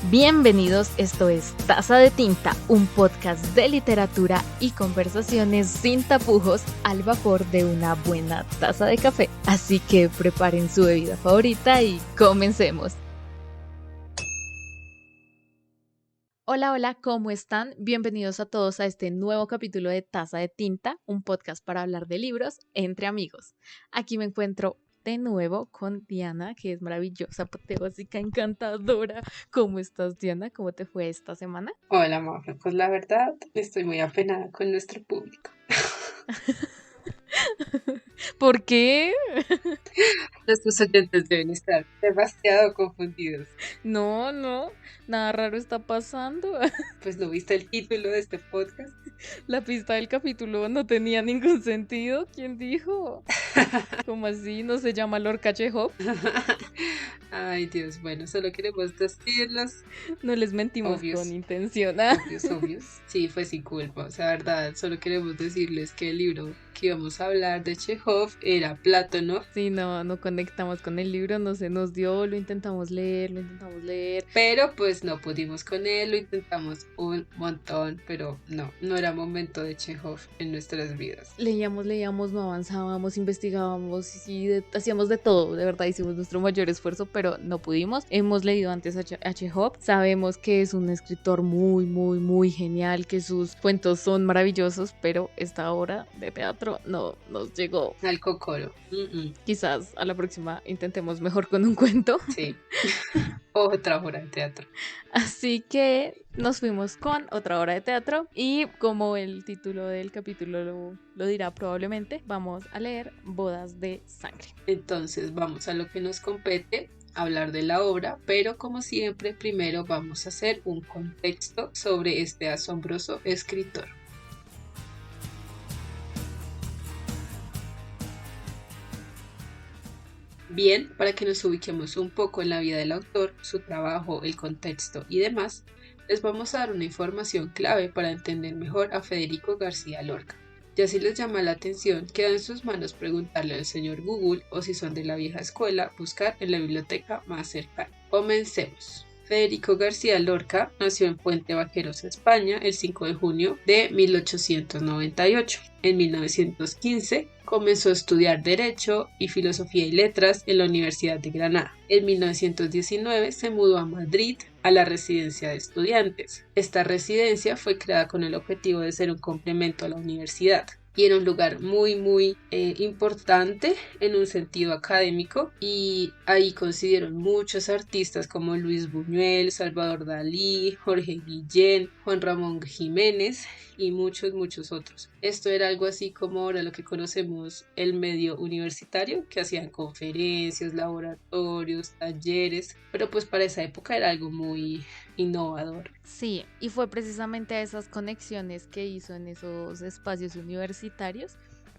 Bienvenidos, esto es Taza de Tinta, un podcast de literatura y conversaciones sin tapujos al vapor de una buena taza de café. Así que preparen su bebida favorita y comencemos. Hola, ¿cómo están? Bienvenidos a todos a este nuevo capítulo de Taza de Tinta, un podcast para hablar de libros entre amigos. Aquí me encuentro de nuevo con Diana, que es maravillosa, apoteósica, encantadora. ¿Cómo estás, Diana? ¿Cómo te fue esta semana? Hola, Mafe. Pues la verdad, estoy muy apenada con nuestro público. ¿Por qué? Nuestros oyentes deben estar demasiado confundidos. No, nada raro está pasando. Pues no viste el título de este podcast. La pista del capítulo no tenía ningún sentido. ¿Quién dijo? ¿Cómo así? ¿No se llama Lorca Chekhov? Ay, Dios, bueno, solo queremos decirlos. No les mentimos Obvios. con intención. Obvios. Sí, fue sin culpa. O sea, verdad, solo queremos decirles que el libro que íbamos a hablar de Chekhov era Plátano. Sí, no conectamos con el libro, no se nos dio, lo intentamos leer. Pero pues no pudimos con él, lo intentamos un montón, pero no era momento de Chekhov en nuestras vidas. Leíamos, no avanzábamos, investigábamos y hacíamos de todo, de verdad hicimos nuestro mayor esfuerzo, pero no pudimos. Hemos leído antes a Chekhov, sabemos que es un escritor muy genial, que sus cuentos son maravillosos, pero esta obra de teatro no nos llegó. Al cocoro. Quizás a la próxima intentemos mejor con un cuento. Sí. Otra obra de teatro. Así que nos fuimos con otra obra de teatro y como el título del capítulo lo dirá probablemente, vamos a leer Bodas de Sangre. Entonces vamos a lo que nos compete, hablar de la obra, pero como siempre primero vamos a hacer un contexto sobre este asombroso escritor. Bien, para que nos ubiquemos un poco en la vida del autor, su trabajo, el contexto y demás, les vamos a dar una información clave para entender mejor a Federico García Lorca. Ya si les llama la atención, queda en sus manos preguntarle al señor Google o si son de la vieja escuela, buscar en la biblioteca más cercana. Comencemos. Federico García Lorca nació en Puente Vaqueros, España, el 5 de junio de 1898. En 1915 comenzó a estudiar Derecho y Filosofía y Letras en la Universidad de Granada. En 1919 se mudó a Madrid a la residencia de estudiantes. Esta residencia fue creada con el objetivo de ser un complemento a la universidad. Y era un lugar muy importante en un sentido académico, y ahí coincidieron muchos artistas como Luis Buñuel, Salvador Dalí, Jorge Guillén, Juan Ramón Jiménez y muchos otros. Esto era algo así como ahora lo que conocemos el medio universitario, que hacían conferencias, laboratorios, talleres, pero pues para esa época era algo muy innovador. Sí, y fue precisamente a esas conexiones que hizo en esos espacios universitarios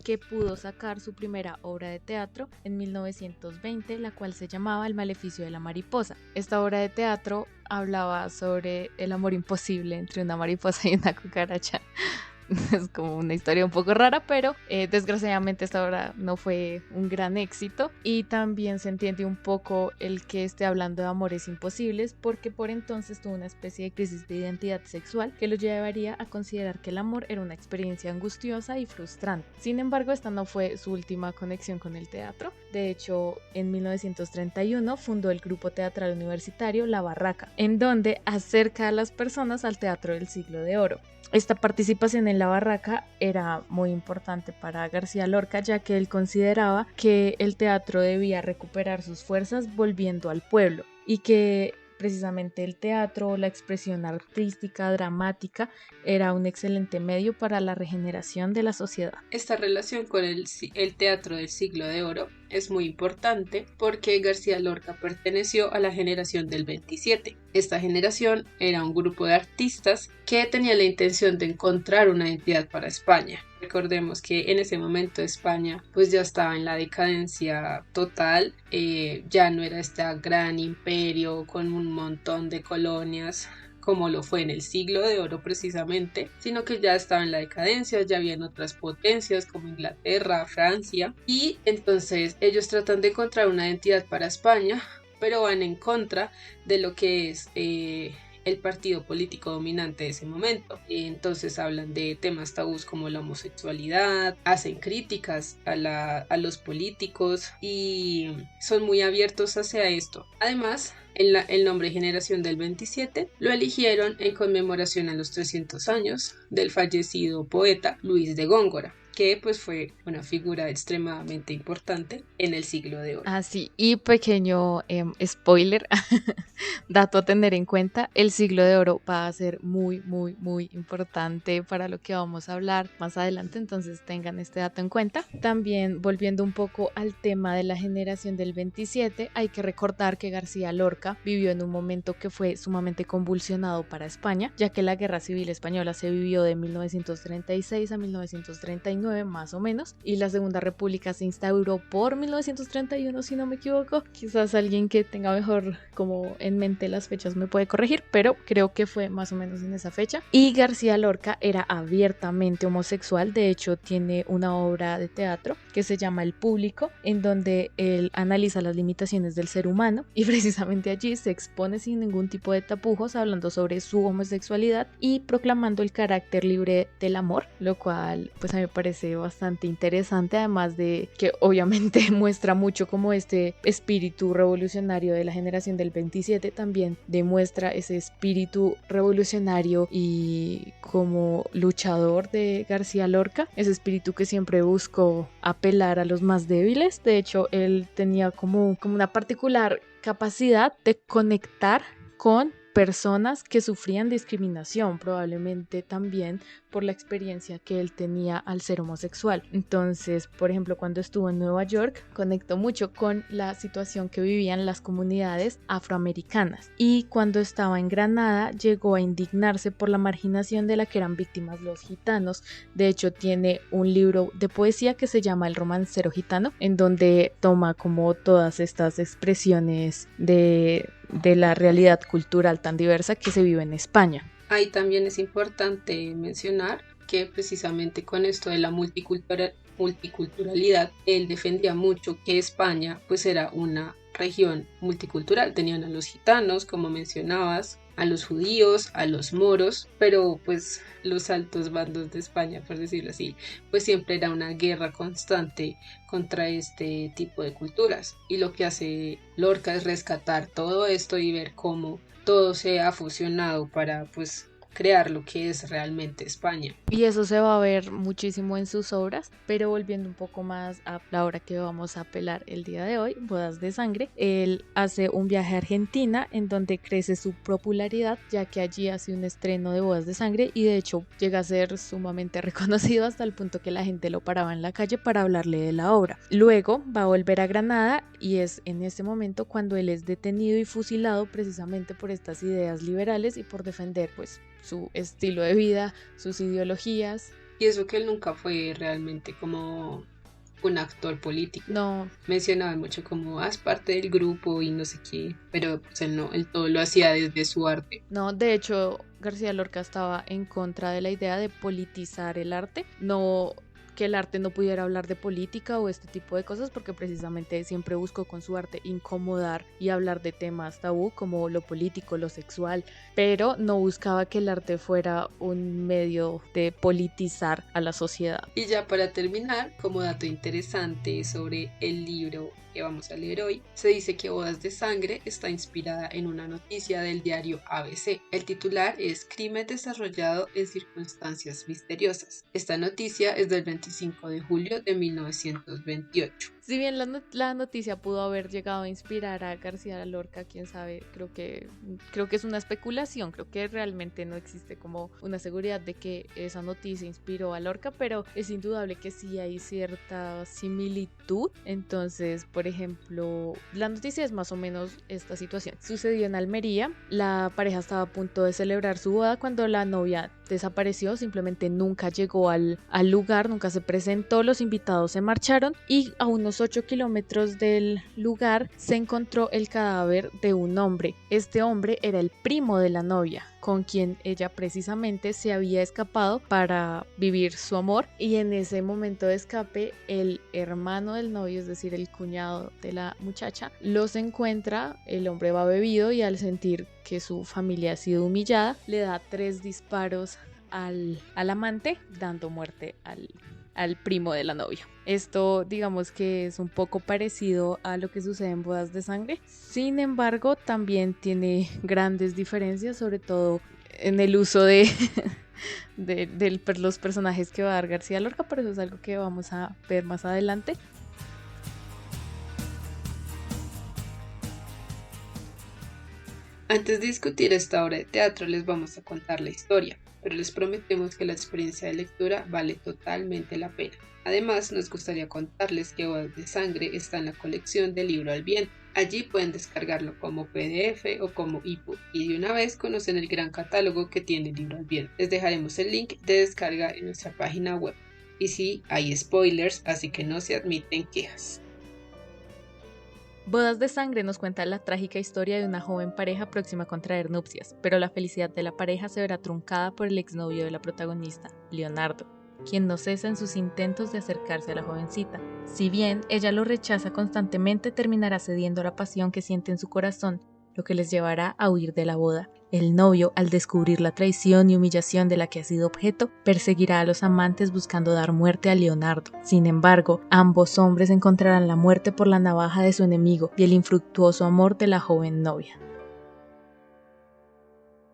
que pudo sacar su primera obra de teatro en 1920, la cual se llamaba El maleficio de la mariposa. Esta obra de teatro hablaba sobre el amor imposible entre una mariposa y una cucaracha. Es como una historia un poco rara, pero desgraciadamente esta obra no fue un gran éxito, y también se entiende un poco el que esté hablando de amores imposibles porque por entonces tuvo una especie de crisis de identidad sexual que lo llevaría a considerar que el amor era una experiencia angustiosa y frustrante. Sin embargo, esta no fue su última conexión con el teatro. De hecho, en 1931 fundó el grupo teatral universitario La Barraca, en donde acerca a las personas al teatro del siglo de oro. Esta participación en La Barraca era muy importante para García Lorca, ya que él consideraba que el teatro debía recuperar sus fuerzas volviendo al pueblo, y que precisamente el teatro, la expresión artística, dramática, era un excelente medio para la regeneración de la sociedad. Esta relación con el teatro del siglo de oro es muy importante porque García Lorca perteneció a la generación del 27. Esta generación era un grupo de artistas que tenía la intención de encontrar una identidad para España. Recordemos que en ese momento España pues ya estaba en la decadencia total, ya no era este gran imperio con un montón de colonias como lo fue en el siglo de oro precisamente, sino que ya estaba en la decadencia, ya habían otras potencias como Inglaterra, Francia, y entonces ellos tratan de encontrar una identidad para España pero van en contra de lo que es el partido político dominante de ese momento. Entonces hablan de temas tabús como la homosexualidad, hacen críticas a los políticos y son muy abiertos hacia esto. Además, el nombre Generación del 27 lo eligieron en conmemoración a los 300 años del fallecido poeta Luis de Góngora, que pues fue una figura extremadamente importante en el siglo de oro. Así, y pequeño spoiler, dato a tener en cuenta, el siglo de oro va a ser muy, muy, muy importante para lo que vamos a hablar más adelante, entonces tengan este dato en cuenta. También, volviendo un poco al tema de la generación del 27, hay que recordar que García Lorca vivió en un momento que fue sumamente convulsionado para España, ya que la Guerra Civil Española se vivió de 1936 a 1939 más o menos, y la Segunda República se instauró por 1931 si no me equivoco. Quizás alguien que tenga mejor como en mente las fechas me puede corregir, pero creo que fue más o menos en esa fecha. Y García Lorca era abiertamente homosexual, de hecho tiene una obra de teatro que se llama El Público, en donde él analiza las limitaciones del ser humano y precisamente allí se expone sin ningún tipo de tapujos, hablando sobre su homosexualidad y proclamando el carácter libre del amor, lo cual pues a mí me parece bastante interesante, además de que obviamente muestra mucho como este espíritu revolucionario de la generación del 27 también demuestra ese espíritu revolucionario y como luchador de García Lorca, ese espíritu que siempre buscó apelar a los más débiles. De hecho, él tenía como una particular capacidad de conectar con personas que sufrían discriminación, probablemente también por la experiencia que él tenía al ser homosexual. Entonces, por ejemplo, cuando estuvo en Nueva York, conectó mucho con la situación que vivían las comunidades afroamericanas. Y cuando estaba en Granada, llegó a indignarse por la marginación de la que eran víctimas los gitanos. De hecho, tiene un libro de poesía que se llama El Romancero Gitano, en donde toma como todas estas expresiones de la realidad cultural tan diversa que se vive en España. Ahí también es importante mencionar que precisamente con esto de la multiculturalidad, él defendía mucho que España pues era una región multicultural. Tenían a los gitanos, como mencionabas, a los judíos, a los moros, pero pues los altos bandos de España, por decirlo así, pues siempre era una guerra constante contra este tipo de culturas. Y lo que hace Lorca es rescatar todo esto y ver cómo todo se ha fusionado para pues crear lo que es realmente España. Y eso se va a ver muchísimo en sus obras, pero volviendo un poco más a la obra que vamos a apelar el día de hoy, Bodas de Sangre, él hace un viaje a Argentina en donde crece su popularidad, ya que allí hace un estreno de Bodas de Sangre y de hecho llega a ser sumamente reconocido hasta el punto que la gente lo paraba en la calle para hablarle de la obra. Luego va a volver a Granada y es en este momento cuando él es detenido y fusilado precisamente por estas ideas liberales y por defender pues su estilo de vida, sus ideologías. Y eso que él nunca fue realmente como un actor político. No. Mencionaban mucho como haz parte del grupo y no sé qué, pero pues él no, él todo lo hacía desde su arte. No, de hecho, García Lorca estaba en contra de la idea de politizar el arte, no que el arte no pudiera hablar de política o este tipo de cosas, porque precisamente siempre buscó con su arte incomodar y hablar de temas tabú como lo político, lo sexual, pero no buscaba que el arte fuera un medio de politizar a la sociedad. Y ya para terminar, como dato interesante sobre el libro que vamos a leer hoy, se dice que Bodas de Sangre está inspirada en una noticia del diario ABC. El titular es Crimen desarrollado en circunstancias misteriosas. Esta noticia es del 25 de julio de 1928. Si bien la noticia pudo haber llegado a inspirar a García Lorca, quién sabe, creo que es una especulación, creo que realmente no existe como una seguridad de que esa noticia inspiró a Lorca, pero es indudable que sí hay cierta similitud. Entonces, por ejemplo, la noticia es más o menos esta situación. Sucedió en Almería, la pareja estaba a punto de celebrar su boda cuando la novia desapareció, simplemente nunca llegó al lugar, nunca se presentó, los invitados se marcharon y a unos 8 kilómetros del lugar se encontró el cadáver de un hombre. Este hombre era el primo de la novia, con quien ella precisamente se había escapado para vivir su amor, y en ese momento de escape el hermano del novio, es decir, el cuñado de la muchacha, los encuentra. El hombre va bebido y al sentir que su familia ha sido humillada, le da 3 disparos al amante, dando muerte al primo de la novia. Esto, digamos que es un poco parecido a lo que sucede en Bodas de Sangre. Sin embargo, también tiene grandes diferencias, sobre todo en el uso de los personajes que va a dar García Lorca, pero eso es algo que vamos a ver más adelante. Antes de discutir esta obra de teatro les vamos a contar la historia, pero les prometemos que la experiencia de lectura vale totalmente la pena. Además, nos gustaría contarles que Bodas de Sangre está en la colección de Libro al Viento. Allí pueden descargarlo como PDF o como ebook y de una vez conocen el gran catálogo que tiene Libro al Viento. Les dejaremos el link de descarga en nuestra página web. Y sí, hay spoilers, así que no se admiten quejas. Bodas de Sangre nos cuenta la trágica historia de una joven pareja próxima a contraer nupcias, pero la felicidad de la pareja se verá truncada por el exnovio de la protagonista, Leonardo, quien no cesa en sus intentos de acercarse a la jovencita. Si bien ella lo rechaza constantemente, terminará cediendo a la pasión que siente en su corazón, lo que les llevará a huir de la boda. El novio, al descubrir la traición y humillación de la que ha sido objeto, perseguirá a los amantes buscando dar muerte a Leonardo. Sin embargo, ambos hombres encontrarán la muerte por la navaja de su enemigo y el infructuoso amor de la joven novia.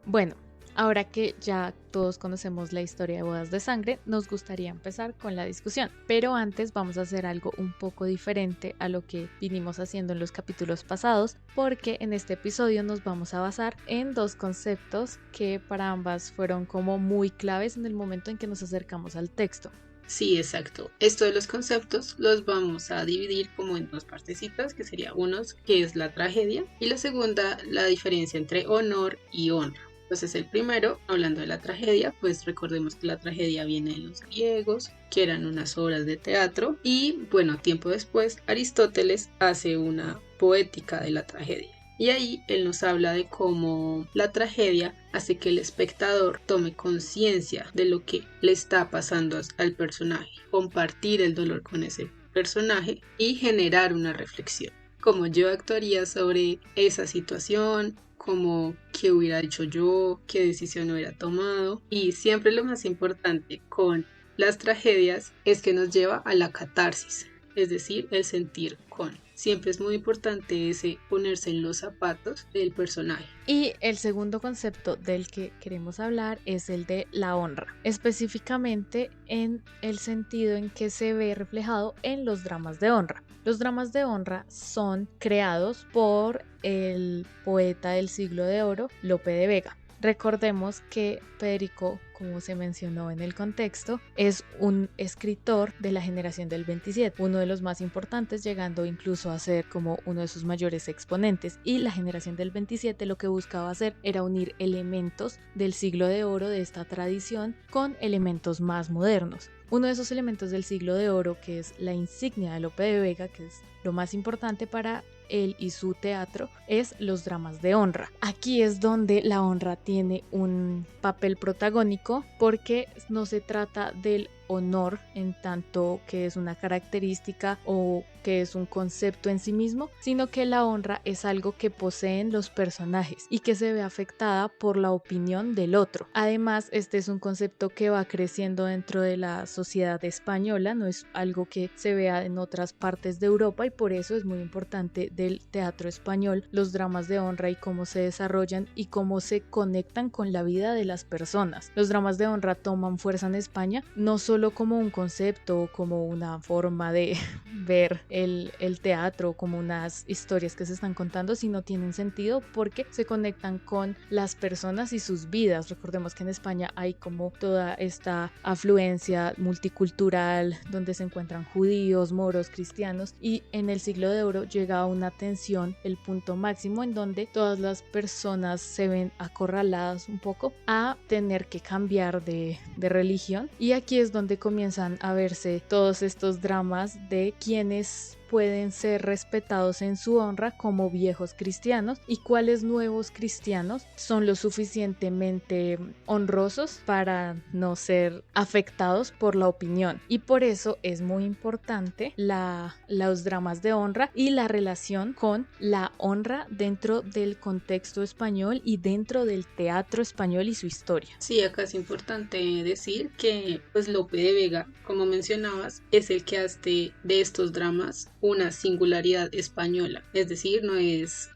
Bueno, ahora que ya todos conocemos la historia de Bodas de Sangre, nos gustaría empezar con la discusión. Pero antes vamos a hacer algo un poco diferente a lo que vinimos haciendo en los capítulos pasados, porque en este episodio nos vamos a basar en 2 conceptos que para ambas fueron como muy claves en el momento en que nos acercamos al texto. Sí, exacto. Esto de los conceptos los vamos a dividir como en 2 partecitas, que sería unos que es la tragedia y la segunda la diferencia entre honor y honra. Entonces el primero, hablando de la tragedia, pues recordemos que la tragedia viene de los griegos, que eran unas obras de teatro, y bueno, tiempo después Aristóteles hace una poética de la tragedia. Y ahí él nos habla de cómo la tragedia hace que el espectador tome conciencia de lo que le está pasando al personaje, compartir el dolor con ese personaje y generar una reflexión. Cómo yo actuaría sobre esa situación, como qué hubiera hecho yo, qué decisión hubiera tomado. Y siempre lo más importante con las tragedias es que nos lleva a la catarsis, es decir, el sentir con. Siempre es muy importante ese ponerse en los zapatos del personaje. Y el segundo concepto del que queremos hablar es el de la honra, específicamente en el sentido en que se ve reflejado en los dramas de honra. Los dramas de honra son creados por el poeta del siglo de oro, Lope de Vega. Recordemos que Federico, como se mencionó en el contexto, es un escritor de la generación del 27, uno de los más importantes, llegando incluso a ser como uno de sus mayores exponentes. Y la generación del 27 lo que buscaba hacer era unir elementos del siglo de oro de esta tradición con elementos más modernos. Uno de esos elementos del siglo de oro, que es la insignia de Lope de Vega, que es lo más importante para él y su teatro, es los dramas de honra. Aquí es donde la honra tiene un papel protagónico, porque no se trata del honor en tanto que es una característica o que es un concepto en sí mismo, sino que la honra es algo que poseen los personajes y que se ve afectada por la opinión del otro. Además, este es un concepto que va creciendo dentro de la sociedad española, no es algo que se vea en otras partes de Europa, y por eso es muy importante del teatro español los dramas de honra y cómo se desarrollan y cómo se conectan con la vida de las personas. Los dramas de honra toman fuerza en España no solo como un concepto o como una forma de ver el teatro, como unas historias que se están contando, sino tienen sentido porque se conectan con las personas y sus vidas. Recordemos que en España hay como toda esta afluencia multicultural donde se encuentran judíos, moros, cristianos, y en el siglo de oro llega a una tensión, el punto máximo en donde todas las personas se ven acorraladas un poco a tener que cambiar de religión, y aquí es donde comienzan a verse todos estos dramas de quienes pueden ser respetados en su honra como viejos cristianos y cuáles nuevos cristianos son lo suficientemente honrosos para no ser afectados por la opinión. Y por eso es muy importante los dramas de honra y la relación con la honra dentro del contexto español y dentro del teatro español y su historia. Sí, acá es importante decir que pues Lope de Vega, como mencionabas, es el que hace de estos dramas una singularidad española, es decir, no es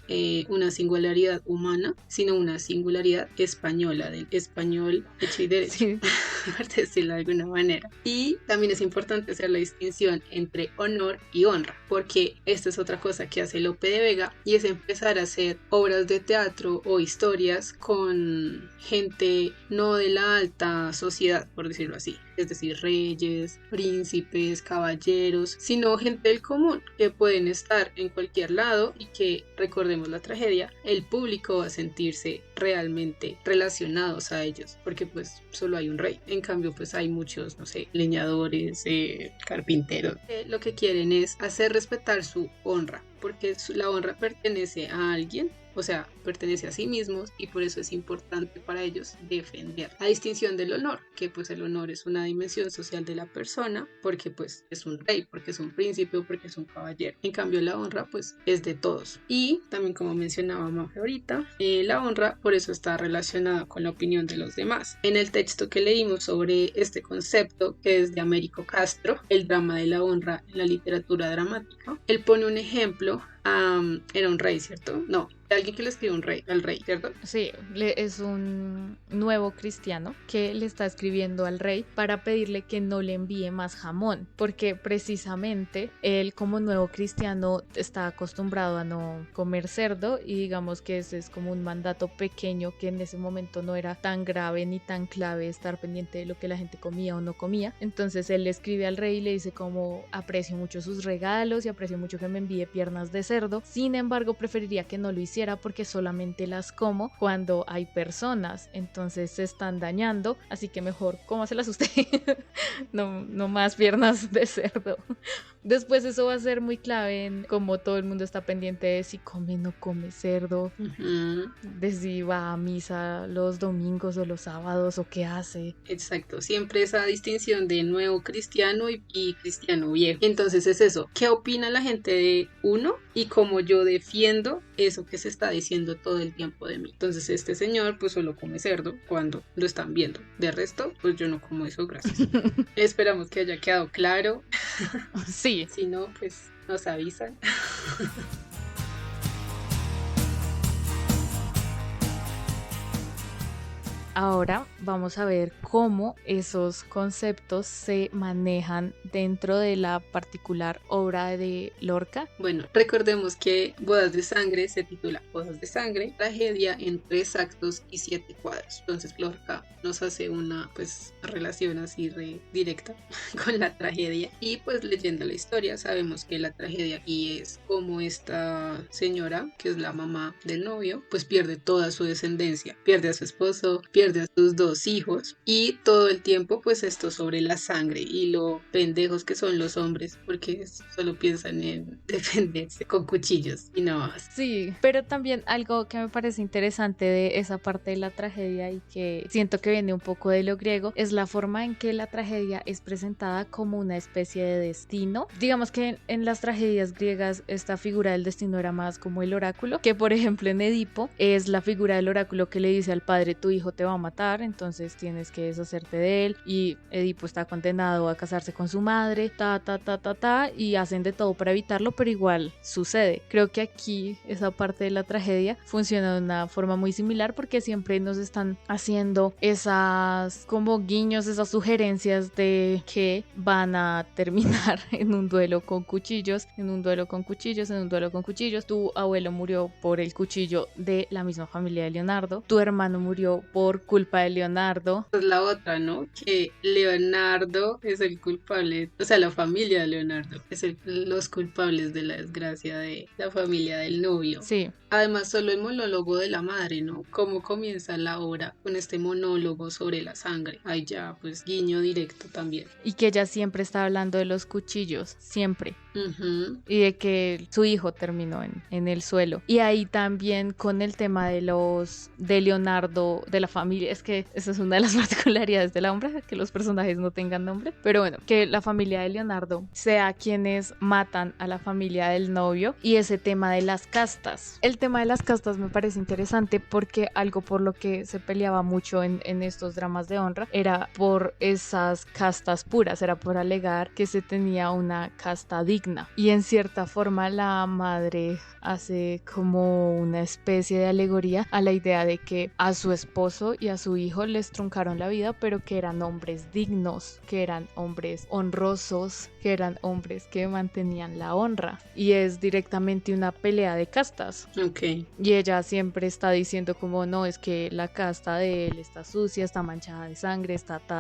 una singularidad humana, sino una singularidad española, del español hecho y derecho, Sí. por decirlo de alguna manera. Y también es importante hacer la distinción entre honor y honra, porque esta es otra cosa que hace Lope de Vega, y es empezar a hacer obras de teatro o historias con gente no de la alta sociedad, por decirlo así, es decir, reyes, príncipes, caballeros, sino gente del común que pueden estar en cualquier lado y que, recordemos la tragedia, el público va a sentirse realmente relacionados a ellos, porque pues solo hay un rey. En cambio pues hay muchos, no sé, leñadores, carpinteros, lo que quieren es hacer respetar su honra, porque la honra pertenece a alguien, o sea, pertenece a sí mismos, y por eso es importante para ellos defender. A distinción del honor, que pues el honor es una dimensión social de la persona, porque pues es un rey, porque es un príncipe o porque es un caballero. En cambio la honra pues es de todos. Y también, como mencionaba Mafe ahorita, la honra por eso está relacionada con la opinión de los demás. En el texto que leímos sobre este concepto, que es de Américo Castro, el drama de la honra en la literatura dramática, él pone un ejemplo. Era un rey, ¿cierto? No, alguien que le escribe al rey, ¿cierto? Sí, es un nuevo cristiano que le está escribiendo al rey para pedirle que no le envíe más jamón, porque precisamente él, como nuevo cristiano, está acostumbrado a no comer cerdo, y digamos que ese es como un mandato pequeño que en ese momento no era tan grave ni tan clave estar pendiente de lo que la gente comía o no comía. Entonces él le escribe al rey y le dice como: aprecio mucho sus regalos y aprecio mucho que me envíe piernas de cerdo, sin embargo preferiría que no lo hiciera porque solamente las como cuando hay personas, entonces se están dañando, así que mejor cómaselas usted. no más piernas de cerdo. Después eso va a ser muy clave en cómo todo el mundo está pendiente de si come o no come cerdo, de si va a misa los domingos o los sábados o qué hace. Exacto, siempre esa distinción de nuevo cristiano y cristiano viejo. Entonces es eso, ¿qué opina la gente de uno? Y cómo yo defiendo eso que se está diciendo todo el tiempo de mí. Entonces este señor pues solo come cerdo cuando lo están viendo. De resto, pues yo no como eso, gracias. Esperamos que haya quedado claro. Sí. Si no, pues nos avisan. Ahora vamos a ver cómo esos conceptos se manejan dentro de la particular obra de Lorca. Bueno, recordemos que Bodas de Sangre se titula Bodas de Sangre, tragedia en 3 actos y 7 cuadros. Entonces Lorca nos hace una pues relación así directa con la tragedia, y pues leyendo la historia sabemos que la tragedia aquí es como esta señora, que es la mamá del novio, pues pierde toda su descendencia, pierde a su esposo, pierde a sus 2 hijos, y todo el tiempo pues esto sobre la sangre y lo pendejos que son los hombres, porque solo piensan en defenderse con cuchillos y navajas. Sí, pero también algo que me parece interesante de esa parte de la tragedia y que siento que viene un poco de lo griego es la forma en que la tragedia es presentada como una especie de destino. Digamos que en las tragedias griegas esta figura del destino era más como el oráculo, que por ejemplo en Edipo es la figura del oráculo que le dice al padre: tu hijo te va a a matar, entonces tienes que deshacerte de él, y Edipo está condenado a casarse con su madre, y hacen de todo para evitarlo, pero igual sucede. Creo que aquí esa parte de la tragedia funciona de una forma muy similar, porque siempre nos están haciendo esas como guiños, esas sugerencias de que van a terminar en un duelo con cuchillos, en un duelo con cuchillos, en un duelo con cuchillos. Tu abuelo murió por el cuchillo de la misma familia de Leonardo, tu hermano murió por culpa de Leonardo. Es la otra, ¿no? Que Leonardo es el culpable, o sea, la familia de Leonardo es los culpables de la desgracia de la familia del novio. Sí. Además, solo el monólogo de la madre, ¿no? Cómo comienza la obra con este monólogo sobre la sangre. Ahí ya, pues, guiño directo también. Y que ella siempre está hablando de los cuchillos, siempre. Uh-huh. Y de que su hijo terminó en el suelo. Y ahí también con el tema de Leonardo, de la familia, es que esa es una de las particularidades de la obra, que los personajes no tengan nombre, pero bueno, que la familia de Leonardo sea quienes matan a la familia del novio, y ese tema de las castas. El tema de las castas me parece interesante porque algo por lo que se peleaba mucho en estos dramas de honra era por esas castas puras, era por alegar que se tenía una casta digna. Y en cierta forma la madre hace como una especie de alegoría a la idea de que a su esposo y a su hijo les truncaron la vida, pero que eran hombres dignos, que eran hombres honrosos, que eran hombres que mantenían la honra. Y es directamente una pelea de castas. Okay. Y ella siempre está diciendo como no, es que la casta de él está sucia, está manchada de sangre, está ta.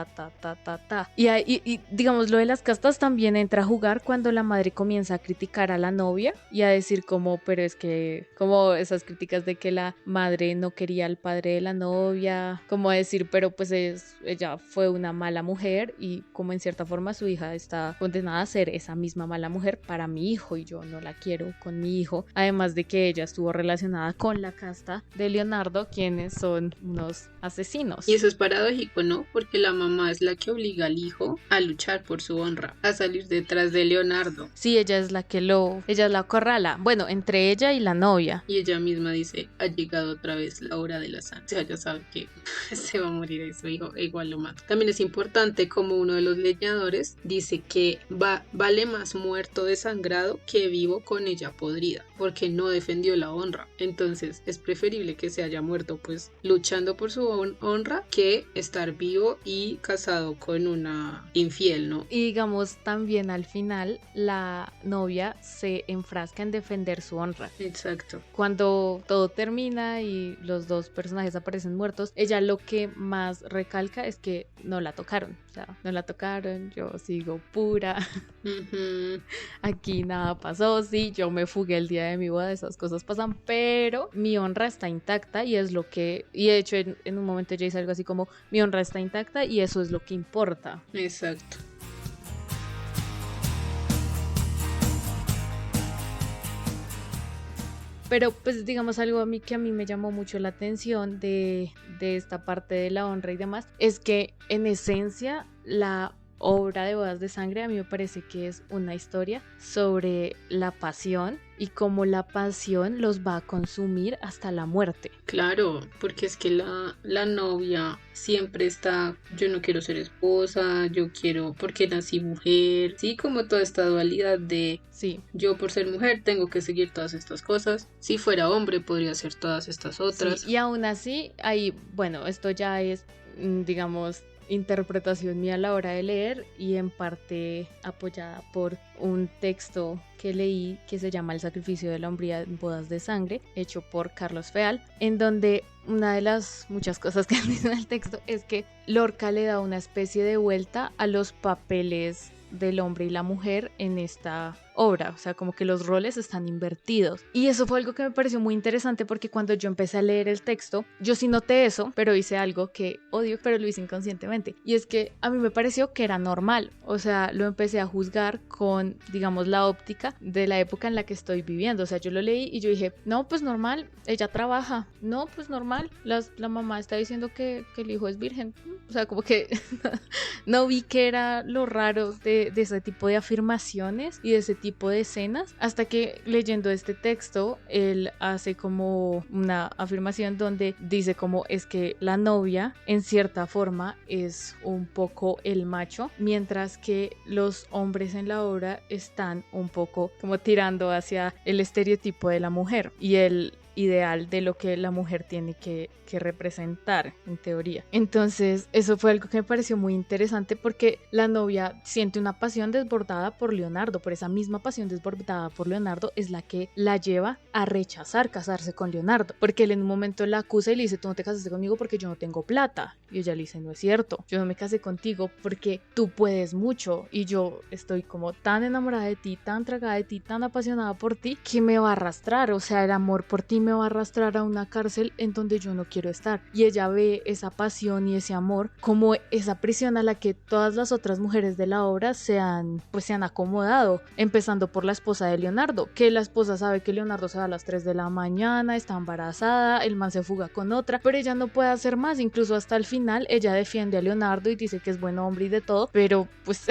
Y digamos, lo de las castas también entra a jugar cuando la madre comienza a criticar a la novia y a decir como, pero es que, como esas críticas de que la madre no quería al padre de la novia, como decir, pero pues ella fue una mala mujer, y como en cierta forma su hija está condenada a ser esa misma mala mujer para mi hijo, y yo no la quiero con mi hijo, además de que ella estuvo relacionada con la casta de Leonardo, quienes son unos asesinos. Y eso es paradójico, ¿no? Porque la mamá es la que obliga al hijo a luchar por su honra, a salir detrás de Leonardo. Sí, ella es la acorrala, bueno, entre ella y la novia. Y ella misma dice, ha llegado otra vez la hora de la sangre. O sea, ya sabe que se va a morir de su hijo, e igual lo mata. También es importante como uno de los leñadores dice que vale más muerto desangrado que vivo con ella podrida, porque no defendió la honra. Entonces es preferible que se haya muerto pues luchando por su honra que estar vivo y casado con una infiel, ¿no? Y digamos también al final la novia se enfrasca en defender su honra. Exacto. Cuando todo termina y los dos personajes aparecen muertos, ella lo que más recalca es que no la tocaron. O sea, no la tocaron, yo sigo pura. Uh-huh. Aquí nada pasó, sí, yo me fugué el día de mi boda, esas cosas pasan, pero mi honra está intacta, y es lo que, y de hecho en un momento ella dice algo así como, mi honra está intacta y eso es lo que importa. Exacto. Pero pues digamos algo que a mí me llamó mucho la atención de esta parte de la honra y demás, es que en esencia la obra de Bodas de Sangre a mí me parece que es una historia sobre la pasión y cómo la pasión los va a consumir hasta la muerte. Claro, porque es que la novia siempre está, yo no quiero ser esposa, yo quiero porque nací mujer, sí, como toda esta dualidad de sí, yo por ser mujer tengo que seguir todas estas cosas, si fuera hombre podría hacer todas estas otras. Sí, y aún así, ahí, bueno, esto ya es, digamos, interpretación mía a la hora de leer, y en parte apoyada por un texto que leí que se llama El sacrificio de la hombría en Bodas de Sangre, hecho por Carlos Feal, en donde una de las muchas cosas que dice en el texto es que Lorca le da una especie de vuelta a los papeles del hombre y la mujer en esta obra, o sea, como que los roles están invertidos, y eso fue algo que me pareció muy interesante, porque cuando yo empecé a leer el texto, yo sí noté eso, pero hice algo que odio, pero lo hice inconscientemente, y es que a mí me pareció que era normal, o sea, lo empecé a juzgar con, digamos, la óptica de la época en la que estoy viviendo, o sea, yo lo leí y yo dije, no, pues normal, ella trabaja, no, pues normal, la mamá está diciendo que el hijo es virgen, o sea, como que no vi que era lo raro de ese tipo de afirmaciones y de ese tipo tipo de escenas, hasta que leyendo este texto, él hace como una afirmación donde dice como es que la novia en cierta forma es un poco el macho, mientras que los hombres en la obra están un poco como tirando hacia el estereotipo de la mujer y el ideal de lo que la mujer tiene que representar en teoría. Entonces eso fue algo que me pareció muy interesante porque la novia siente una pasión desbordada por Leonardo, por esa misma pasión desbordada por Leonardo es la que la lleva a rechazar casarse con Leonardo, porque él en un momento la acusa y le dice tú no te casaste conmigo porque yo no tengo plata, y ella le dice no es cierto, yo no me casé contigo porque tú puedes mucho y yo estoy como tan enamorada de ti, tan tragada de ti, tan apasionada por ti que me va a arrastrar, o sea el amor por ti me va a arrastrar a una cárcel en donde yo no quiero estar. Y ella ve esa pasión y ese amor como esa prisión a la que todas las otras mujeres de la obra se han acomodado, empezando por la esposa de Leonardo, que la esposa sabe que Leonardo se va a las 3 de la mañana, está embarazada, el man se fuga con otra, pero ella no puede hacer más, incluso hasta el final ella defiende a Leonardo y dice que es buen hombre y de todo, pero pues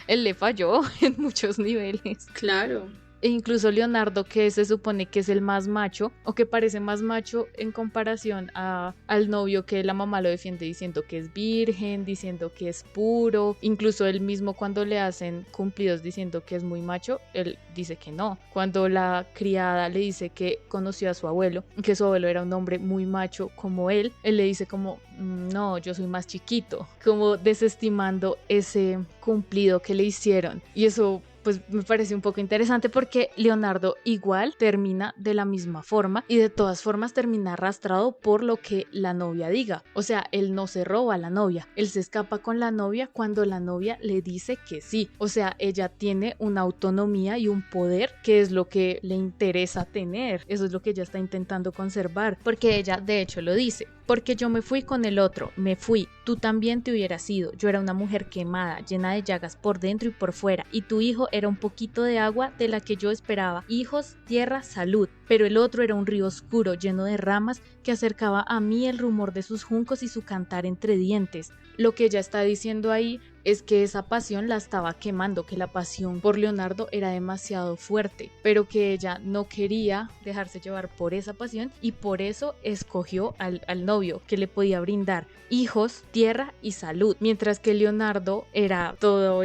él le falló en muchos niveles. Claro. E incluso Leonardo, que se supone que es el más macho, o que parece más macho en comparación al novio, que la mamá lo defiende diciendo que es virgen, diciendo que es puro, incluso él mismo cuando le hacen cumplidos diciendo que es muy macho, él dice que no. Cuando la criada le dice que conoció a su abuelo, que su abuelo era un hombre muy macho como él le dice como no, yo soy más chiquito, como desestimando ese cumplido que le hicieron. Y eso pues me parece un poco interesante porque Leonardo igual termina de la misma forma y de todas formas termina arrastrado por lo que la novia diga. O sea, él no se roba a la novia, él se escapa con la novia cuando la novia le dice que sí. O sea, ella tiene una autonomía y un poder que es lo que le interesa tener. Eso es lo que ella está intentando conservar, porque ella de hecho lo dice. Porque yo me fui con el otro, me fui, tú también te hubieras ido, yo era una mujer quemada, llena de llagas por dentro y por fuera, y tu hijo era un poquito de agua de la que yo esperaba, hijos, tierra, salud, pero el otro era un río oscuro, lleno de ramas, que acercaba a mí el rumor de sus juncos y su cantar entre dientes. Lo que ella está diciendo ahí es que esa pasión la estaba quemando, que la pasión por Leonardo era demasiado fuerte, pero que ella no quería dejarse llevar por esa pasión y por eso escogió al novio que le podía brindar hijos, tierra y salud, mientras que Leonardo era todo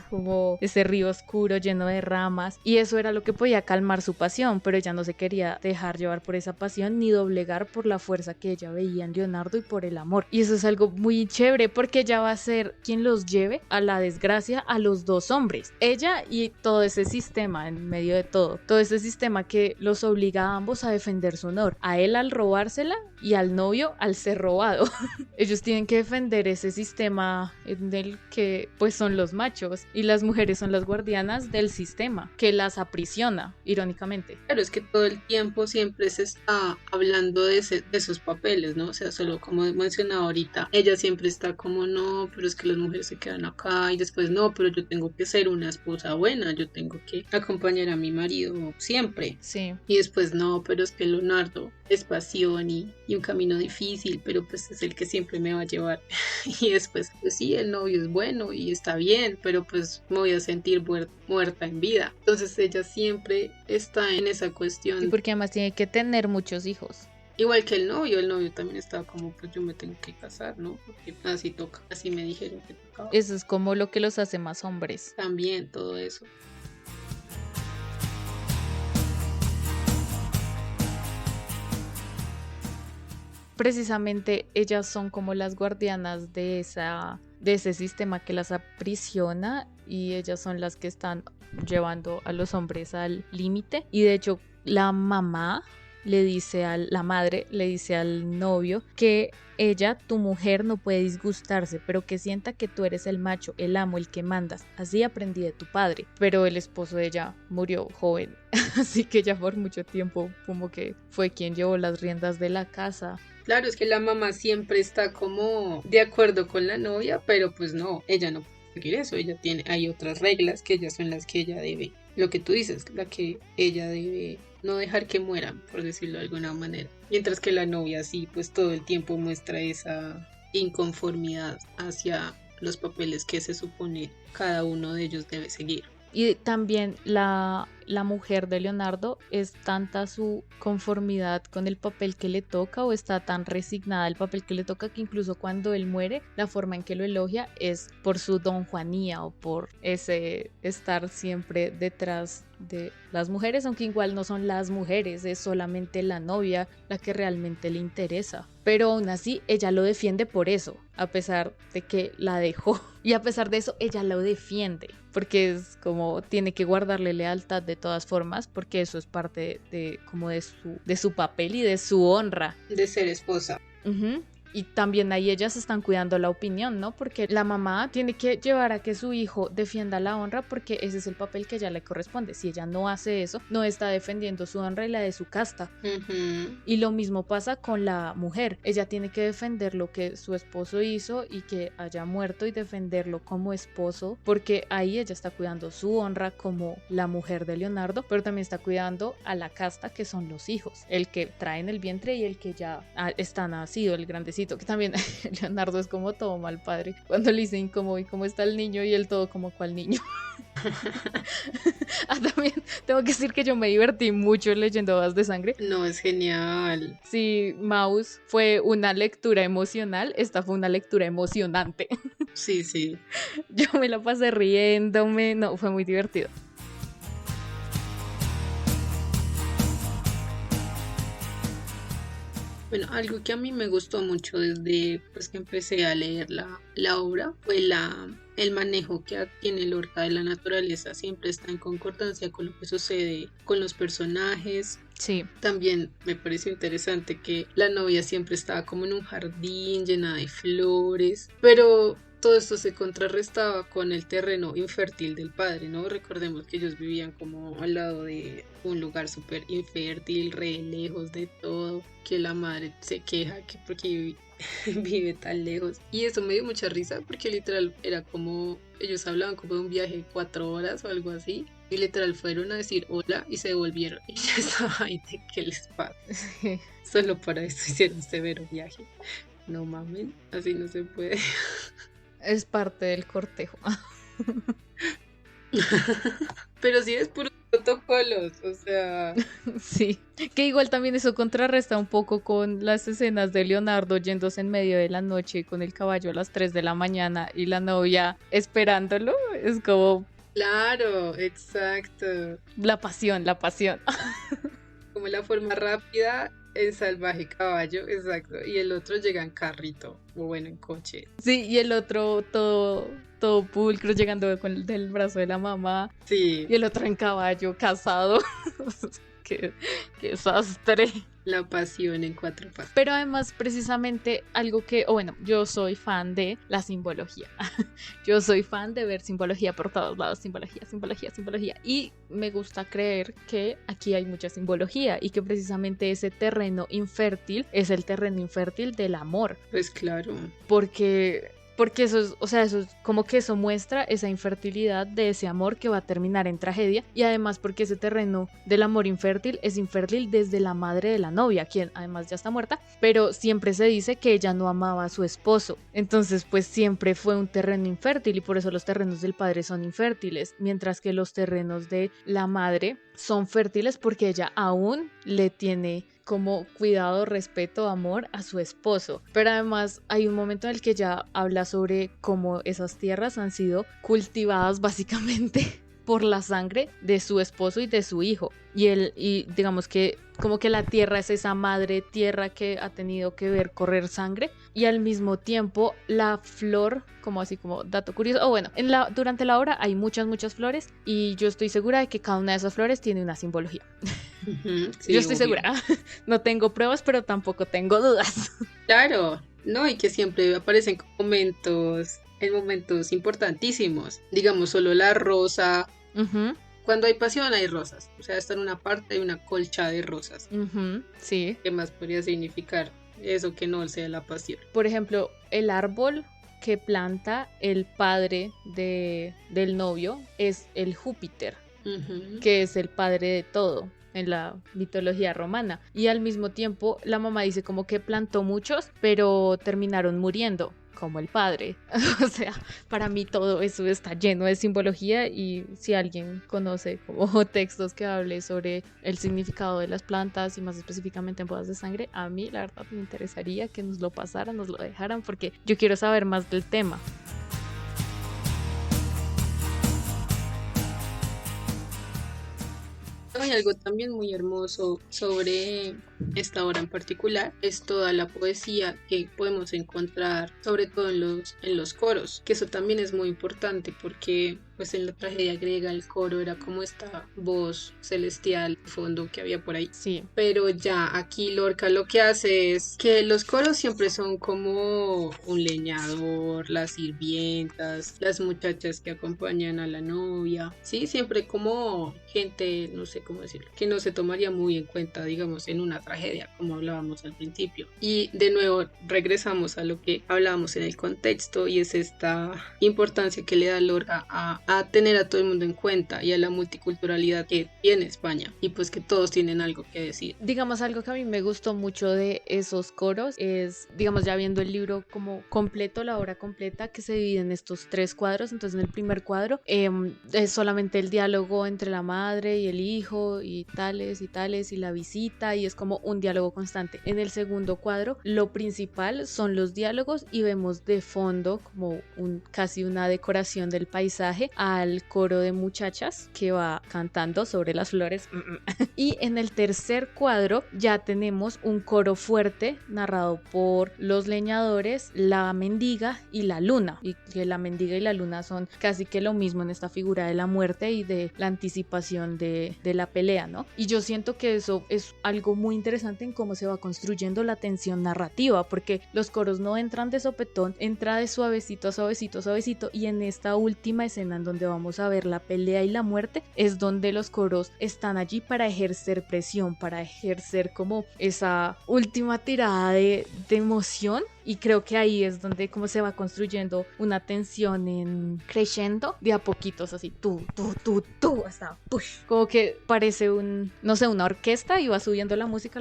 como ese río oscuro lleno de ramas y eso era lo que podía calmar su pasión, pero ella no se quería dejar llevar por esa pasión ni doblegar por la fuerza que ella veía en Leonardo y por el amor. Y eso es algo muy chévere porque ella va a ser quien los lleve a la desgracia a los dos hombres, ella y todo ese sistema en medio de todo ese sistema que los obliga a ambos a defender su honor, a él al robársela y al novio al ser robado. Ellos tienen que defender ese sistema en el que pues son los machos y las mujeres son las guardianas del sistema que las aprisiona, irónicamente. Claro, es que todo el tiempo siempre se está hablando de esos papeles, ¿no? O sea, solo como mencionaba ahorita, ella siempre está como no, pero es que las mujeres se quedan acá y después no, pero yo tengo que ser una esposa buena, yo tengo que acompañar a mi marido siempre. Sí. Y después no, pero es que Leonardo es pasión y un camino difícil, pero pues es el que siempre me va a llevar. Y después, pues sí, el novio es bueno y está bien, pero pues me voy a sentir muerta en vida. Entonces ella siempre está en esa cuestión. Y porque además tiene que tener muchos hijos. Igual que el novio también estaba como, pues yo me tengo que casar, ¿no? Porque así toca, así me dijeron que tocaba. Eso es como lo que los hace más hombres. También todo eso. Precisamente ellas son como las guardianas de ese sistema que las aprisiona y ellas son las que están llevando a los hombres al límite. Y de hecho la madre le dice al novio que ella, tu mujer, no puede disgustarse, pero que sienta que tú eres el macho, el amo, el que mandas. Así aprendí de tu padre. Pero el esposo de ella murió joven, así que ya por mucho tiempo como que fue quien llevó las riendas de la casa. Claro, es que la mamá siempre está como de acuerdo con la novia, pero pues no, ella no puede seguir eso, hay otras reglas que ellas son las que ella debe, lo que tú dices, la que ella debe no dejar que mueran, por decirlo de alguna manera. Mientras que la novia sí, pues todo el tiempo muestra esa inconformidad hacia los papeles que se supone cada uno de ellos debe seguir. Y también la mujer de Leonardo es tanta su conformidad con el papel que le toca o está tan resignada al papel que le toca que incluso cuando él muere, la forma en que lo elogia es por su don Juanía o por ese estar siempre detrás de las mujeres, aunque igual no son las mujeres, es solamente la novia la que realmente le interesa. Pero aún así, ella lo defiende por eso, a pesar de que la dejó. Y a pesar de eso, ella lo defiende, porque es como tiene que guardarle lealtad de todas formas, porque eso es parte como de su papel y de su honra. De ser esposa. Uh-huh. Y también ahí ellas están cuidando la opinión, ¿no? Porque la mamá tiene que llevar a que su hijo defienda la honra porque ese es el papel que a ella le corresponde. Si ella no hace eso, no está defendiendo su honra y la de su casta. Uh-huh. Y lo mismo pasa con la mujer. Ella tiene que defender lo que su esposo hizo y que haya muerto y defenderlo como esposo porque ahí ella está cuidando su honra como la mujer de Leonardo, pero también está cuidando a la casta que son los hijos, el que trae en el vientre y el que ya está nacido, el grandecito. Que también Leonardo es como todo mal padre cuando le dicen cómo está el niño y él todo como cuál niño. También tengo que decir que yo me divertí mucho leyendo Bodas de Sangre. No, es genial. Si Maus fue una lectura emocional, esta fue una lectura emocionante. Sí, sí. Yo me la pasé riéndome, no, fue muy divertido. Bueno, algo que a mí me gustó mucho desde pues, que empecé a leer la obra fue el manejo que tiene Lorca de la naturaleza. Siempre está en concordancia con lo que sucede con los personajes. Sí. También me pareció interesante que la novia siempre estaba como en un jardín llena de flores, pero todo esto se contrarrestaba con el terreno infértil del padre, ¿no? Recordemos que ellos vivían como al lado de un lugar súper infértil, re lejos de todo, que la madre se queja que porque vive tan lejos. Y eso me dio mucha risa porque literal era como, ellos hablaban como de un viaje de 4 horas o algo así. Y literal fueron a decir hola y se devolvieron. Y ya estaba ahí de qué les pasa. Sí. Solo para eso hicieron severo viaje. No mamen, así no se puede. Es parte del cortejo. Pero sí es puros protocolos, o sea... Sí, que igual también eso contrarresta un poco con las escenas de Leonardo yéndose en medio de la noche con el caballo a las 3 de la mañana y la novia esperándolo. Es como... Claro, exacto. La pasión. Como la forma rápida, el salvaje caballo, exacto. Y el otro llega en carrito, o bueno, en coche. Sí, y el otro todo pulcro llegando con el del brazo de la mamá. Sí. Y el otro en caballo, casado. Qué desastre. La pasión en 4 patas. Pero además, precisamente algo que, yo soy fan de la simbología. Yo soy fan de ver simbología por todos lados. Simbología. Y me gusta creer que aquí hay mucha simbología y que precisamente ese terreno infértil es el terreno infértil del amor. Pues claro. Porque eso es, eso es como que eso muestra esa infertilidad de ese amor que va a terminar en tragedia, y además porque ese terreno del amor infértil es infértil desde la madre de la novia, quien además ya está muerta, pero siempre se dice que ella no amaba a su esposo, entonces pues siempre fue un terreno infértil y por eso los terrenos del padre son infértiles, mientras que los terrenos de la madre son fértiles porque ella aún le tiene como cuidado, respeto, amor a su esposo. Pero además hay un momento en el que ella habla sobre cómo esas tierras han sido cultivadas básicamente por la sangre de su esposo y de su hijo. Y digamos que como que la tierra es esa madre tierra que ha tenido que ver correr sangre, y al mismo tiempo la flor, como así como dato curioso, durante la obra hay muchas flores y yo estoy segura de que cada una de esas flores tiene una simbología. Sí, yo estoy segura. No tengo pruebas, pero tampoco tengo dudas. Claro, no, y que siempre aparecen en momentos importantísimos. Digamos, solo la rosa. Uh-huh. Cuando hay pasión hay rosas. O sea, está en una parte hay una colcha de rosas. Uh-huh. Sí. ¿Qué más podría significar eso que no sea la pasión? Por ejemplo, el árbol que planta el padre del novio es el Júpiter, uh-huh, que es el padre de todo en la mitología romana. Y al mismo tiempo la mamá dice como que plantó muchos, pero terminaron muriendo. como el padre. O sea, para mí todo eso está lleno de simbología, y si alguien conoce como textos que hable sobre el significado de las plantas y más específicamente en bodas de sangre, a mí la verdad me interesaría que nos lo pasaran, nos lo dejaran, porque yo quiero saber más del tema. Hay algo también muy hermoso sobre esta obra en particular, es toda la poesía que podemos encontrar, sobre todo en los coros, que eso también es muy importante porque pues en la tragedia griega el coro era como esta voz celestial de fondo que había por ahí. Sí. Pero ya aquí Lorca lo que hace es que los coros siempre son como un leñador, las sirvientas, las muchachas que acompañan a la novia, sí, siempre como gente, no sé cómo decirlo, que no se tomaría muy en cuenta, digamos, en una tragedia, como hablábamos al principio. Y de nuevo regresamos a lo que hablábamos en el contexto, y es esta importancia que le da Lorca a tener a todo el mundo en cuenta y a la multiculturalidad que tiene España, y pues que todos tienen algo que decir. Digamos, algo que a mí me gustó mucho de esos coros es, digamos, ya viendo el libro como completo, la obra completa, que se divide en estos 3 cuadros. Entonces en el primer cuadro es solamente el diálogo entre la madre y el hijo y tales y la visita, y es como un diálogo constante. En el segundo cuadro lo principal son los diálogos, y vemos de fondo como casi una decoración del paisaje al coro de muchachas que va cantando sobre las flores. Y en el tercer cuadro ya tenemos un coro fuerte narrado por los leñadores, la mendiga y la luna, y que la mendiga y la luna son casi que lo mismo en esta figura de la muerte y de la anticipación de la pelea, ¿no? Y yo siento que eso es algo muy interesante en cómo se va construyendo la tensión narrativa, porque los coros no entran de sopetón, entra de suavecito a suavecito a suavecito, y en esta última escena en donde vamos a ver la pelea y la muerte es donde los coros están allí para ejercer presión, para ejercer como esa última tirada de emoción. Y creo que ahí es donde como se va construyendo una tensión en crescendo de a poquitos, así tú, hasta push. Como que parece no sé, una orquesta, y va subiendo la música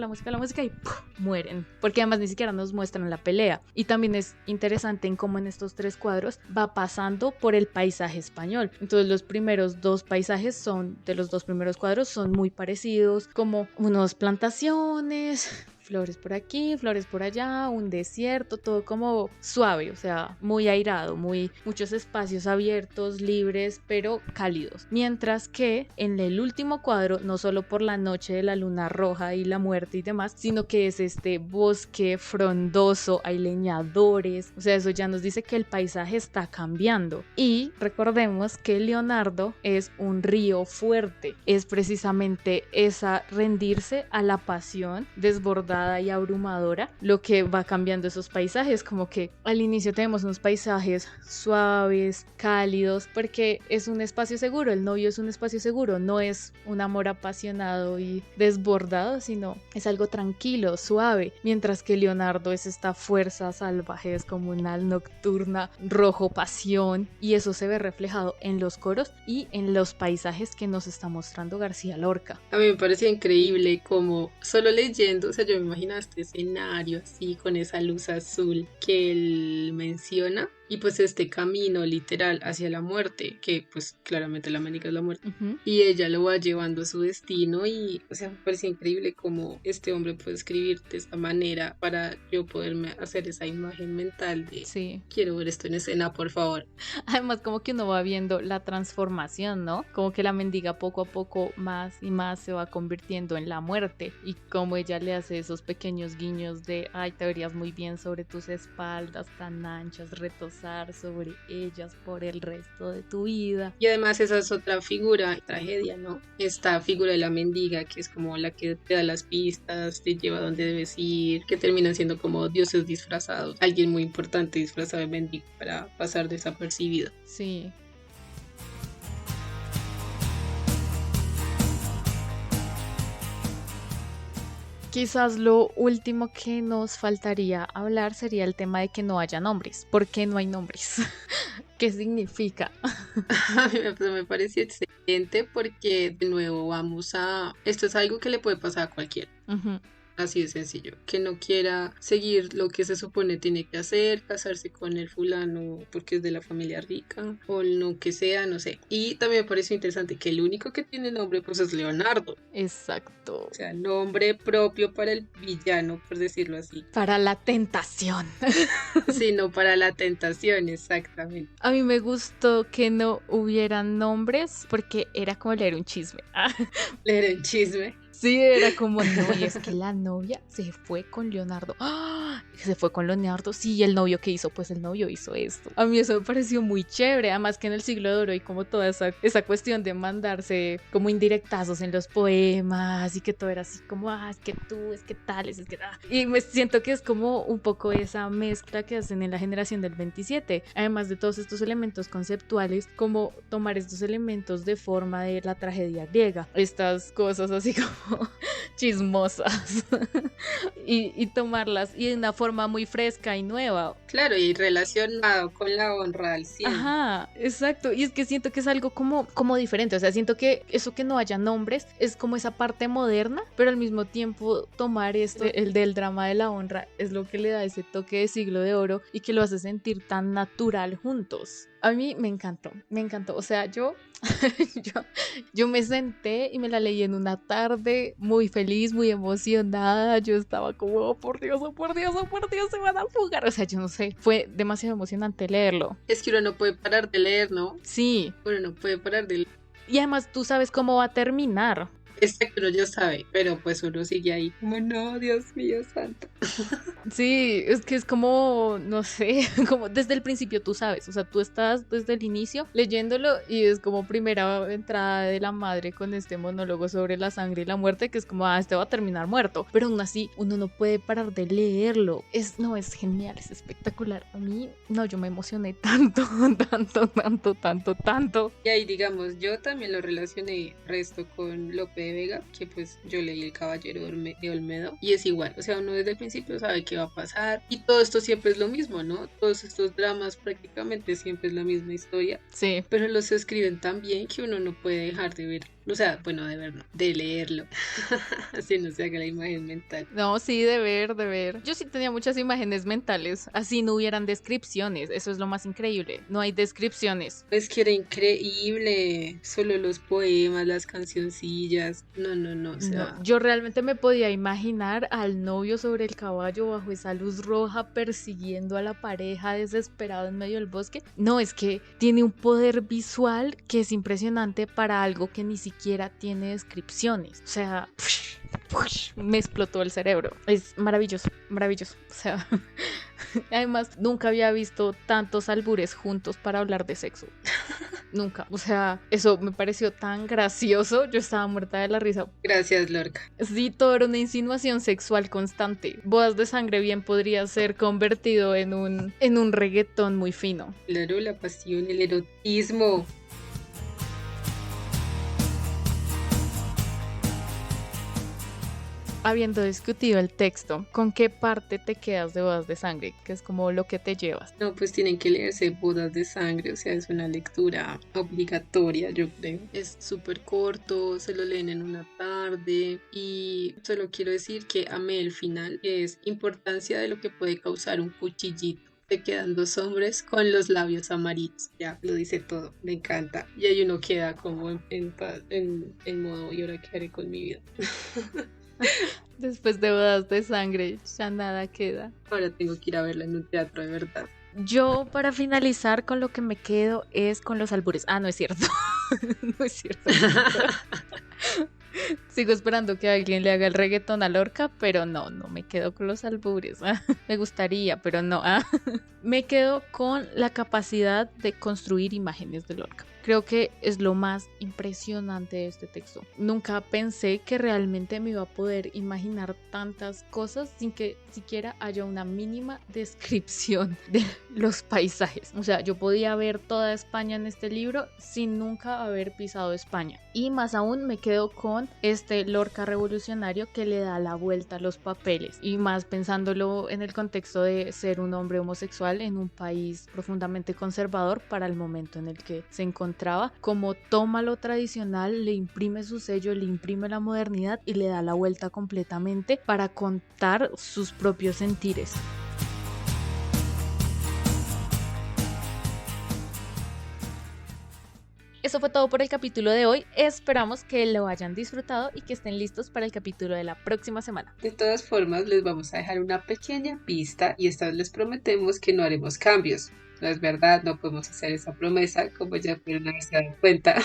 y ¡puf! Mueren. Porque además ni siquiera nos muestran la pelea. Y también es interesante en cómo en estos 3 cuadros va pasando por el paisaje español. Entonces los primeros 2 paisajes de los 2 primeros cuadros son muy parecidos, como unas plantaciones, flores por aquí, flores por allá, un desierto, todo como suave, o sea, muy airado, muchos espacios abiertos, libres, pero cálidos. Mientras que en el último cuadro, no solo por la noche de la luna roja y la muerte y demás, sino que es este bosque frondoso, hay leñadores, o sea, eso ya nos dice que el paisaje está cambiando. Y recordemos que Leonardo es un río fuerte, es precisamente esa rendirse a la pasión desbordada y abrumadora lo que va cambiando esos paisajes. Como que al inicio tenemos unos paisajes suaves, cálidos, porque es un espacio seguro, el novio es un espacio seguro, no es un amor apasionado y desbordado, sino es algo tranquilo, suave, mientras que Leonardo es esta fuerza salvaje, descomunal, nocturna, rojo pasión, y eso se ve reflejado en los coros y en los paisajes que nos está mostrando García Lorca. A mí me parecía increíble como solo leyendo, o sea, yo me imagino este escenario así con esa luz azul que él menciona, y pues este camino literal hacia la muerte, que pues claramente la médica es la muerte, y ella lo va llevando a su destino. Y o sea, me parecía increíble cómo este hombre puede escribir de esta manera para yo poderme hacer esa imagen mental de sí, quiero ver esto en escena, por favor. Además como que uno va viendo la transformación, ¿no? Como que la mendiga poco a poco más y más se va convirtiendo en la muerte, y como ella le hace esos pequeños guiños de ay, te verías muy bien sobre tus espaldas tan anchas, retosar sobre ellas por el resto de tu vida. Y además esa es otra figura, tragedia, ¿no? Esta figura de la mendiga, que es como la que te da las pistas, te lleva a donde debes ir, que terminan siendo como dioses disfrazados, alguien muy importante disfrazado de mendigo para pasar desapercibido. Sí. Quizás lo último que nos faltaría hablar sería el tema de que no haya nombres. ¿Por qué no hay nombres? ¿Qué significa? A mí me pareció excelente porque de nuevo esto es algo que le puede pasar a cualquiera. Así de sencillo, que no quiera seguir lo que se supone tiene que hacer, casarse con el fulano porque es de la familia rica o lo que sea, no sé. Y también me pareció interesante que el único que tiene nombre pues es Leonardo, Exacto. o sea, nombre propio para el villano, por decirlo así, Para la tentación. sino para la tentación, exactamente. A mí me gustó que no hubieran nombres porque era como leer un chisme. Leer un chisme. Sí, era como, no, y es que la novia se fue con Leonardo. ¡Ah! Se fue con Leonardo. Sí, ¿y el novio qué hizo? Pues el novio hizo esto. A mí eso me pareció muy chévere. Además que en el siglo de oro hay como toda esa cuestión de mandarse como indirectazos en los poemas y que todo era así como, es que tú, es que tales, es que... Y me siento que es como un poco esa mezcla que hacen en la generación del 27. Además de todos estos elementos conceptuales, como tomar estos elementos de forma de la tragedia griega. Estas cosas así como chismosas y tomarlas y de una forma muy fresca y nueva. Claro, y relacionado con la honra al cielo. Ajá, exacto. Y es que siento que es algo como diferente. O sea, siento que eso que no haya nombres es como esa parte moderna, pero al mismo tiempo tomar el del drama de la honra es lo que le da ese toque de siglo de oro y que lo hace sentir tan natural juntos. A mí me encantó. O sea, yo me senté y me la leí en una tarde muy feliz, muy emocionada. Yo estaba como, oh por Dios, se van a fugar. O sea, yo no sé, fue demasiado emocionante leerlo. Es que uno no puede parar de leer, ¿no? Sí. Uno no puede parar de leer. Y además tú sabes cómo va a terminar. Exacto, uno ya sabe, pero pues uno sigue ahí como, no, Dios mío santo. Sí, es que es como, no sé, como desde el principio tú sabes, o sea, tú estás desde el inicio leyéndolo y es como primera entrada de la madre con este monólogo sobre la sangre y la muerte, que es como, este va a terminar muerto, pero aún así uno no puede parar de leerlo. Es genial, es espectacular. A mí, no, yo me emocioné tanto. Y ahí, digamos, yo también lo relacioné resto con Lope de Vega, que pues yo leí El Caballero de Olmedo, y es igual, o sea, uno desde el principio sabe qué va a pasar, y todo esto siempre es lo mismo, ¿no? Todos estos dramas prácticamente siempre es la misma historia, sí, pero los escriben tan bien que uno no puede dejar de ver, o sea, bueno, de verlo, de leerlo, así no se haga la imagen mental. No, sí, de ver. Yo sí tenía muchas imágenes mentales, así no hubieran descripciones, eso es lo más increíble, no hay descripciones. Es que era increíble, solo los poemas, las cancioncillas, no, o sea... No, yo realmente me podía imaginar al novio sobre el caballo bajo esa luz roja persiguiendo a la pareja desesperado en medio del bosque. No, es que tiene un poder visual que es impresionante para algo que ni siquiera tiene descripciones. O sea, me explotó el cerebro. Es maravilloso. O sea, además nunca había visto tantos albures juntos para hablar de sexo. Nunca. O sea, eso me pareció tan gracioso. Yo estaba muerta de la risa. Gracias, Lorca. Sí, todo era una insinuación sexual constante. Bodas de Sangre bien podría ser convertido en un reggaetón muy fino. Claro, la pasión, el erotismo. Habiendo discutido el texto, ¿con qué parte te quedas de Bodas de Sangre? Que es como lo que te llevas. No, pues tienen que leerse Bodas de Sangre, o sea, es una lectura obligatoria, yo creo. Es súper corto, se lo leen en una tarde y solo quiero decir que amé el final, que es importancia de lo que puede causar un cuchillito. Te quedan dos hombres con los labios amarillos. Ya, lo dice todo. Me encanta. Y ahí uno queda como en modo, ¿y ahora qué haré con mi vida? Después de Bodas de Sangre, ya nada queda. Ahora tengo que ir a verla en un teatro de verdad. Yo, para finalizar, con lo que me quedo es con los albures. No es cierto. No es cierto. Sigo esperando que alguien le haga el reggaetón a Lorca, pero no me quedo con los albures. Me gustaría, pero no. Me quedo con la capacidad de construir imágenes de Lorca. Creo que es lo más impresionante de este texto. Nunca pensé que realmente me iba a poder imaginar tantas cosas sin que siquiera haya una mínima descripción de los paisajes. O sea, yo podía ver toda España en este libro sin nunca haber pisado España. Y más aún me quedo con este Lorca revolucionario que le da la vuelta a los papeles. Y más pensándolo en el contexto de ser un hombre homosexual en un país profundamente conservador para el momento en el que se encontraba encontraba, como toma lo tradicional, le imprime su sello, le imprime la modernidad y le da la vuelta completamente para contar sus propios sentires. Eso fue todo por el capítulo de hoy. Esperamos que lo hayan disfrutado y que estén listos para el capítulo de la próxima semana. De todas formas, les vamos a dejar una pequeña pista y esta vez les prometemos que no haremos cambios. No es verdad, no podemos hacer esa promesa, como ya pudieron haberse dado cuenta.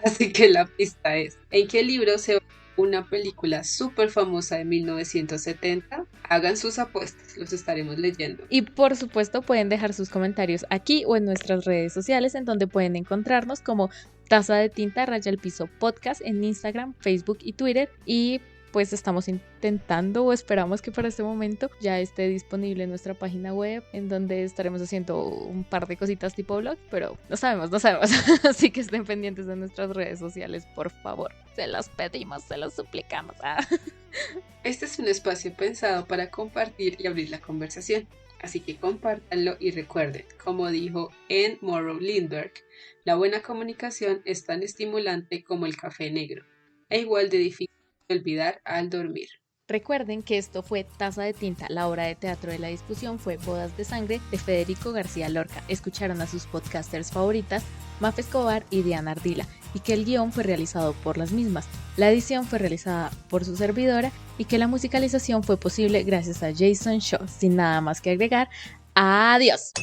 Así que la pista es: ¿en qué libro se basa una película súper famosa de 1970? Hagan sus apuestas, los estaremos leyendo. Y por supuesto pueden dejar sus comentarios aquí o en nuestras redes sociales, en donde pueden encontrarnos como Taza de Tinta _piso podcast en Instagram, Facebook y Twitter. Y pues estamos intentando o esperamos que para este momento ya esté disponible en nuestra página web, en donde estaremos haciendo un par de cositas tipo blog, pero no sabemos. Así que estén pendientes de nuestras redes sociales, por favor. Se los pedimos, se los suplicamos. Este es un espacio pensado para compartir y abrir la conversación, así que compártanlo y recuerden, como dijo Anne Morrow Lindbergh, la buena comunicación es tan estimulante como el café negro, e igual de difícil de olvidar al dormir. Recuerden que esto fue Taza de Tinta, la obra de teatro de la discusión fue Bodas de Sangre de Federico García Lorca. Escucharon a sus podcasters favoritas, Mafe Escobar y Diana Ardila, y que el guión fue realizado por las mismas. La edición fue realizada por su servidora y que la musicalización fue posible gracias a Jason Shaw. Sin nada más que agregar, ¡adiós!